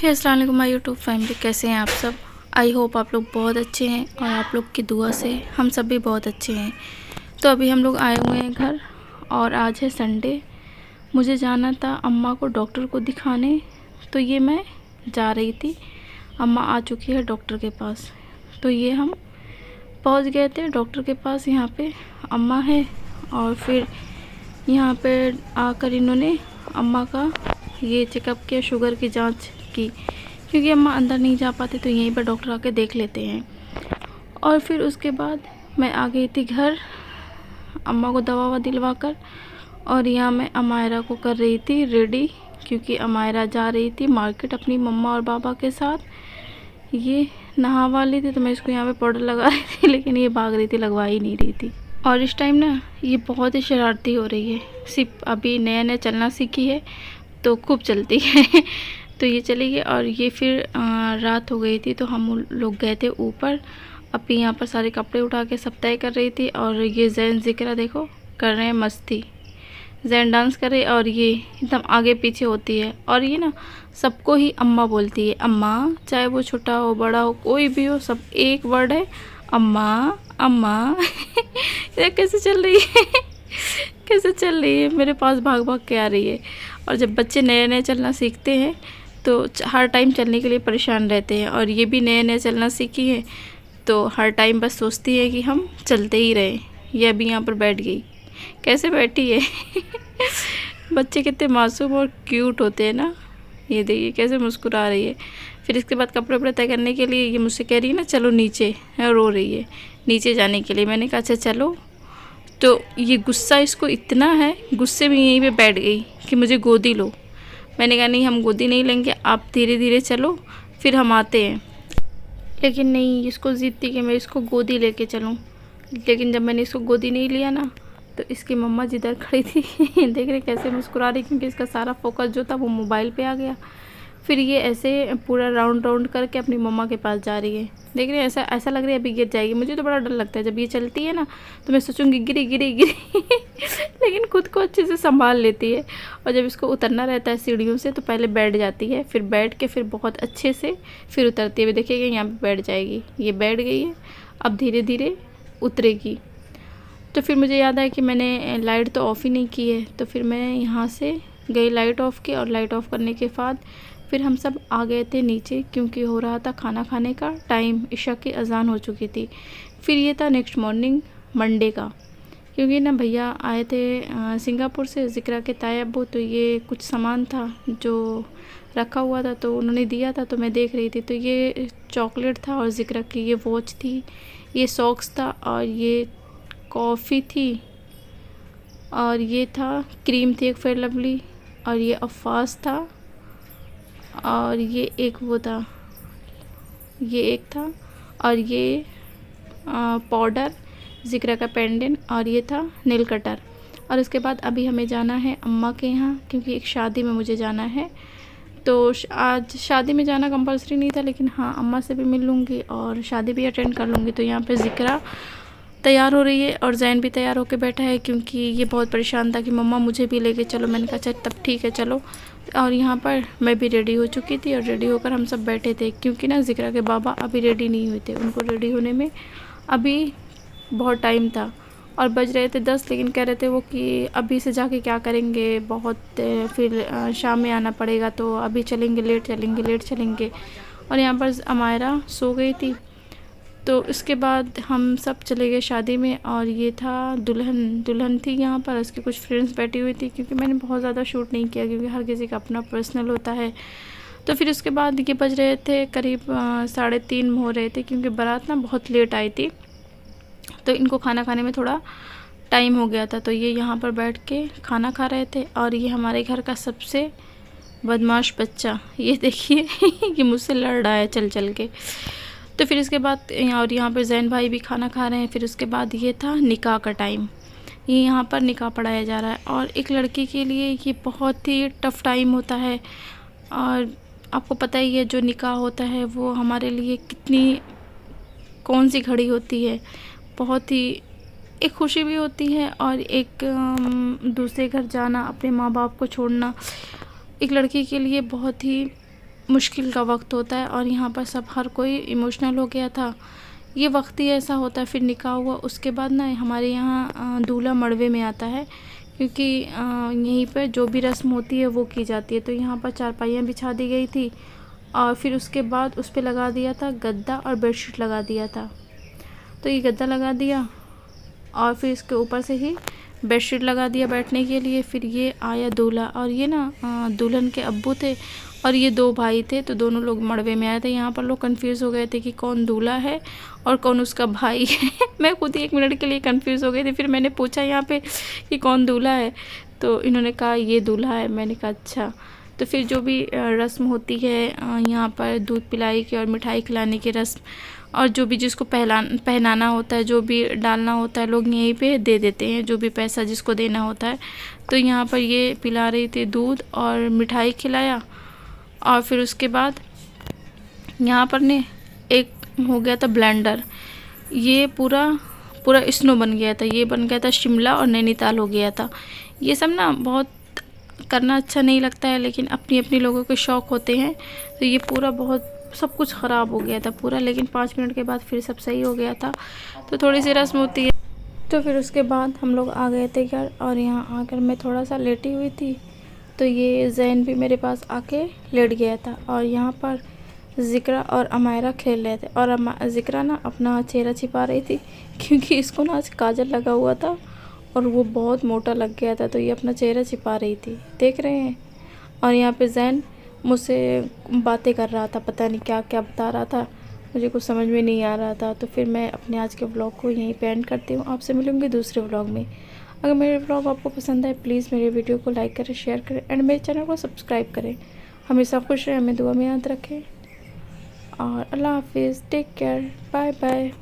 हे अस्सलाम वालेकुम my YouTube family, कैसे हैं आप सब। आई होप आप लोग बहुत अच्छे हैं और आप लोग की दुआ से हम सब भी बहुत अच्छे हैं। तो अभी हम लोग आए हुए हैं घर और आज है संडे। मुझे जाना था अम्मा को डॉक्टर को दिखाने, तो ये मैं जा रही थी। अम्मा आ चुकी है डॉक्टर के पास, तो ये हम पहुंच गए थे डॉक्टर के पास। यहाँ पे अम्मा है और फिर यहाँ पे आकर इन्होंने अम्मा का ये चेकअप किया, शुगर की जांच की, क्योंकि अम्मा अंदर नहीं जा पाते तो यहीं पर डॉक्टर आके देख लेते हैं। और फिर उसके बाद मैं आ गई थी घर अम्मा को दवा ववा दिलवा कर, और यहाँ मैं अमायरा को कर रही थी रेडी, क्योंकि अमायरा जा रही थी मार्केट अपनी मम्मा और पापा के साथ। ये नहा वाली थी तो मैं इसको यहाँ पे पाउडर लगा रही थी, लेकिन ये भाग रही थी, लगवा ही नहीं रही थी। और इस टाइम ना ये बहुत ही शरारती हो रही है, सिर्फ अभी नया नया चलना सीखी है तो खूब चलती है। तो ये चली गई और ये फिर रात हो गई थी तो हम लोग गए थे ऊपर। अभी यहाँ पर सारे कपड़े उठा के सब तय कर रही थी, और ये जैन जिक्रा देखो कर रहे हैं मस्ती, जैन डांस कर रही और ये एकदम आगे पीछे होती है। और ये ना सबको ही अम्मा बोलती है, अम्मा, चाहे वो छोटा हो बड़ा हो कोई भी हो, सब एक वर्ड है, अम्मा अम्मा। ये कैसे चल रही है कैसे चल रही है, मेरे पास भाग भाग के आ रही है। और जब बच्चे नए नए चलना सीखते हैं तो हर टाइम चलने के लिए परेशान रहते हैं, और ये भी नए नए चलना सीखी है तो हर टाइम बस सोचती है कि हम चलते ही रहें। ये अभी यहाँ पर बैठ गई, कैसे बैठी है। बच्चे कितने मासूम और क्यूट होते हैं ना। ये देखिए कैसे मुस्कुरा रही है। फिर इसके बाद कपड़े वपड़े तय करने के लिए ये मुझसे कह रही है ना चलो नीचे, रो रही है नीचे जाने के लिए। मैंने कहा अच्छा चलो। तो ये गुस्सा इसको इतना है, गुस्से में यहीं पे बैठ गई कि मुझे गोदी लो। मैंने कहा नहीं, हम गोदी नहीं लेंगे, आप धीरे धीरे चलो फिर हम आते हैं। लेकिन नहीं, इसको ज़िद थी कि मैं इसको गोदी लेके चलूँ। लेकिन जब मैंने इसको गोदी नहीं लिया ना तो इसकी मम्मा जिधर खड़ी थी देख रहे कैसे मुस्कुरा रही, क्योंकि इसका सारा फोकस जो था वो मोबाइल पे आ गया। फिर ये ऐसे पूरा राउंड राउंड करके अपनी मम्मा के पास जा रही है। देख रहे हैं ऐसा ऐसा लग रहा है अभी गिर जाएगी। मुझे तो बड़ा डर लगता है जब ये चलती है ना, तो मैं सोचूंगी गिरी गिरी गिरी लेकिन खुद को अच्छे से संभाल लेती है। और जब इसको उतरना रहता है सीढ़ियों से तो पहले बैठ जाती है, फिर बैठ के फिर बहुत अच्छे से फिर उतरती है। देखिएगा यहाँ पर बैठ जाएगी, ये बैठ गई है, अब धीरे धीरे उतरेगी। तो फिर मुझे याद आया कि मैंने लाइट तो ऑफ़ ही नहीं की है, तो फिर मैं यहाँ से गई लाइट ऑफ़ की, और लाइट ऑफ़ करने के बाद फिर हम सब आ गए थे नीचे, क्योंकि हो रहा था खाना खाने का टाइम, इशा की अजान हो चुकी थी। फिर ये था नेक्स्ट मॉर्निंग मंडे का, क्योंकि ना भैया आए थे सिंगापुर से, जिक्रा के तायब, तो ये कुछ सामान था जो रखा हुआ था तो उन्होंने दिया था, तो मैं देख रही थी। तो ये चॉकलेट था और जिक्रा की ये वॉच थी, ये सॉक्स था, और ये कॉफ़ी थी, और ये था क्रीम थी एक फेयर लवली, और ये अफ़ास था, और ये एक वो था, ये एक था, और ये पाउडर, जिक्रा का पेंडेंट, और ये था नेल कटर। और इसके बाद अभी हमें जाना है अम्मा के यहाँ, क्योंकि एक शादी में मुझे जाना है। तो आज शादी में जाना कंपलसरी नहीं था, लेकिन हाँ अम्मा से भी मिल लूँगी और शादी भी अटेंड कर लूँगी। तो यहाँ पे जिक्रा तैयार हो रही है और जैन भी तैयार होकर बैठा है, क्योंकि ये बहुत परेशान था कि मम्मा मुझे भी लेके चलो। मैंने कहा अच्छा तब ठीक है चलो। और यहाँ पर मैं भी रेडी हो चुकी थी और रेडी होकर हम सब बैठे थे, क्योंकि ना जिक्रा के बाबा अभी रेडी नहीं हुए थे, उनको रेडी होने में अभी बहुत टाइम था और बज रहे थे 10। लेकिन कह रहे थे वो कि अभी से जाके क्या करेंगे, बहुत फिर शाम में आना पड़ेगा, तो अभी चलेंगे, लेट चलेंगे लेट चलेंगे। और यहाँ पर अमायरा सो गई थी। तो इसके बाद हम सब चले गए शादी में, और ये था दुल्हन थी यहाँ पर, उसके कुछ फ्रेंड्स बैठी हुई थी, क्योंकि मैंने बहुत ज़्यादा शूट नहीं किया क्योंकि हर किसी का अपना पर्सनल होता है। तो फिर उसके बाद ये बज रहे थे करीब 3:30 हो रहे थे, क्योंकि बारात ना बहुत लेट आई थी, तो इनको खाना खाने में थोड़ा टाइम हो गया था। तो ये यहाँ पर बैठ के खाना खा रहे थे, और ये हमारे घर का सबसे बदमाश बच्चा, ये देखिए ये मुझसे लड़ रहा है चल चल के। तो फिर इसके बाद और यहाँ पर जैन भाई भी खाना खा रहे हैं। फिर उसके बाद ये था निकाह का टाइम, ये यहाँ पर निकाह पढ़ाया जा रहा है, और एक लड़की के लिए ये बहुत ही टफ़ टाइम होता है। और आपको पता ही है जो निकाह होता है वो हमारे लिए कितनी कौन सी घड़ी होती है, बहुत ही एक खुशी भी होती है, और एक दूसरे घर जाना, अपने माँ बाप को छोड़ना एक लड़की के लिए बहुत ही मुश्किल का वक्त होता है और यहाँ पर सब हर कोई इमोशनल हो गया था। ये वक्त ही ऐसा होता है। फिर निकाह हुआ, उसके बाद ना हमारे यहाँ दूल्हा मड़वे में आता है, क्योंकि यहीं पर जो भी रस्म होती है वो की जाती है। तो यहाँ पर चारपाइयाँ बिछा दी गई थी और फिर उसके बाद उस पर लगा दिया था गद्दा और बेडशीट लगा दिया था। तो ये गद्दा लगा दिया और फिर इसके ऊपर से ही बेडशीट लगा दिया बैठने के लिए। फिर ये आया दूल्हा, और ये ना दुल्हन के अब्बू थे और ये 2 भाई थे। तो दोनों लोग मड़वे में आए थे। यहाँ पर लोग कंफ्यूज हो गए थे कि कौन दूल्हा है और कौन उसका भाई है। मैं खुद ही 1 मिनट के लिए कंफ्यूज हो गई थी। फिर मैंने पूछा यहाँ पे कि कौन दूल्हा है, तो इन्होंने कहा ये दूल्हा है। मैंने कहा अच्छा। तो फिर जो भी रस्म होती है यहाँ पर दूध पिलाई की और मिठाई खिलाने की रस्म, और जो भी जिसको पहनाना होता है, जो भी डालना होता है, लोग यहीं पे दे देते हैं, जो भी पैसा जिसको देना होता है। तो यहाँ पर ये पिला रही थी दूध और मिठाई खिलाया। और फिर उसके बाद यहाँ पर ने एक हो गया था ब्लेंडर। ये पूरा स्नो बन गया था। ये बन गया था शिमला और नैनीताल हो गया था। ये सब ना बहुत करना अच्छा नहीं लगता है, लेकिन अपनी अपनी लोगों के शौक़ होते हैं। तो ये पूरा बहुत सब कुछ ख़राब हो गया था पूरा, लेकिन 5 मिनट के बाद फिर सब सही हो गया था। तो थोड़ी सी रस्म होती है। तो फिर उसके बाद हम लोग आ गए थे घर, और यहाँ आकर मैं थोड़ा सा लेटी हुई थी। तो ये जैन भी मेरे पास आके लेट गया था, और यहाँ पर ज़िक्रा और अमायरा खेल रहे थे। और ज़िक्रा ना अपना चेहरा छिपा रही थी, क्योंकि इसको ना आज काजल लगा हुआ था और वो बहुत मोटा लग गया था। तो ये अपना चेहरा छिपा रही थी, देख रहे हैं। और यहाँ पे जैन मुझसे बातें कर रहा था, पता नहीं क्या क्या बता रहा था, मुझे कुछ समझ में नहीं आ रहा था। तो फिर मैं अपने आज के व्लॉग को यहीं पे एंड करती हूँ। आपसे मिलूँगी दूसरे व्लॉग में। अगर मेरे व्लॉग आपको पसंद आए, प्लीज़ मेरे वीडियो को लाइक करें, शेयर करें एंड मेरे चैनल को सब्सक्राइब करें। हमेशा खुश रहें, हमें दुआ में याद रखें। और अल्लाह हाफिज़, टेक केयर, बाय बाय।